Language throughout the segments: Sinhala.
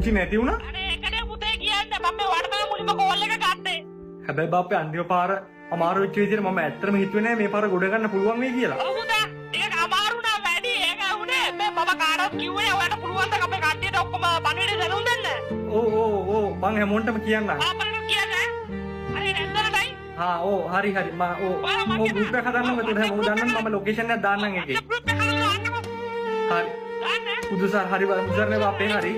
පුංචි නැති වුණා. අනේ ඒකනේ පුතේ කියන්නේ මම මේ වඩතම මුලින්ම කෝල් එක ගත්තේ. හැබැයි බාප්පේ අන්තිම පාර අමාරු වෙච්ච විදිහට මම ඇත්තටම හිතුවේ නෑ මේ පාර ගොඩ ගන්න පුළුවන් වෙයි කියලා. ඔව් පුතා ඒක අමාරු නෑ වැඩි ඒක උනේ මේ මම කාටවත් කිව්වේ ඔයාලට පුළුවන් ද අපේ කට්ටියට ඔක්කොම පණිවිඩය දැනුම් දෙන්න. ඕ මං හැමෝටම කියන්නම්. අපරට කියන්නේ අර එන්නලටයි. හරි මම ගෲප් එක හදන්නම් එතකොට හැමෝම දන්නම් මම ලොකේෂන් එක දාන්නම් එකේ. ගෲප් එක හදලා දාන්නකෝ. හරි. දාන්න. පුදුසාර හරි පුදුසාරනේ බාප්පේ හරි.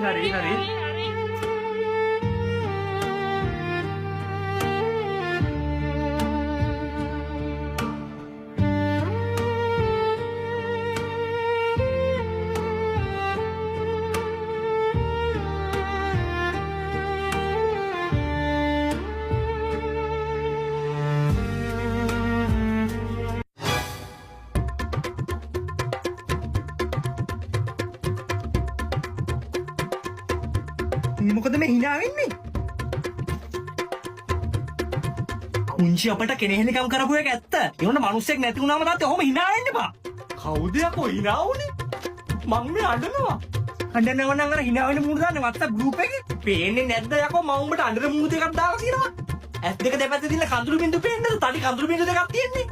මොකද මේ hina වෙන්නේ? කුංචි අපට කෙනෙහිලිකම් කරපු එක ඇත්ත. ඒ වුණ මිනිස්සෙක් නැති වුණාම තාත්තේ ඔහොම hina වෙන්න එපා. කවුද යකෝ hina වුනේ? මං මේ අඬනවා. අඬනව නම් අර hina වෙන මූණ දාන්නේ WhatsApp group එකේ. පේන්නේ නැද්ද යකෝ මම උඹට අඬන මූණ දෙකක් දාලා තියෙනවා. ඇස් දෙක දෙපැත්තේ තියෙන කඳුළු බින්දු පේන්නද? තඩි කඳුළු බින්දු දෙකක් තියෙන්නේ.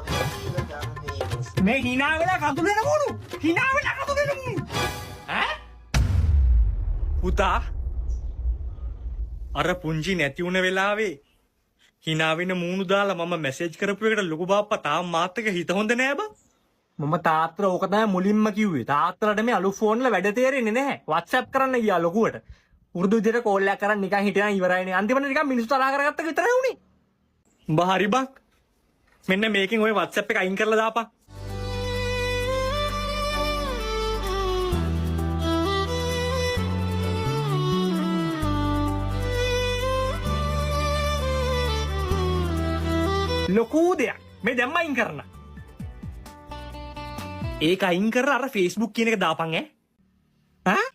මේ hina වෙලා කඳුළු වෙන මූණු. hina වෙලා කඳුළු වෙන මූණු. ඈ? පුතා අර පුංචි නැති වුණ වෙලාවේ hina වෙන මූණු දාලා මම මැසේජ් කරපු එකට ලොකු බාප්පා තාම මාත් එක්ක හිත හොඳ නෑ බා. මම තාත්තට ඕක තමයි මුලින්ම කිව්වේ. තාත්තට මේ අලුත් ෆෝන් වල වැඩ තේරෙන්නේ නැහැ. WhatsApp කරන්න ගියා ලොකුවට. උරුදු විදියට කෝල් එකක් කරන් නිකන් හිටියනම් ඉවරයිනේ. අන්තිමට නිකන් මිනිස්සු තරහ කරගත්ත විතරයි උනේ. උඹ හරි බං. මෙන්න මේකෙන් ඔය WhatsApp එක අයින් කරලා දාපන්. ලොකු දෙයක් මේ දැම්ම අයින් කරන්න. ඒක අයින් කරලා අර Facebook කියන එක දාපන් ඈ.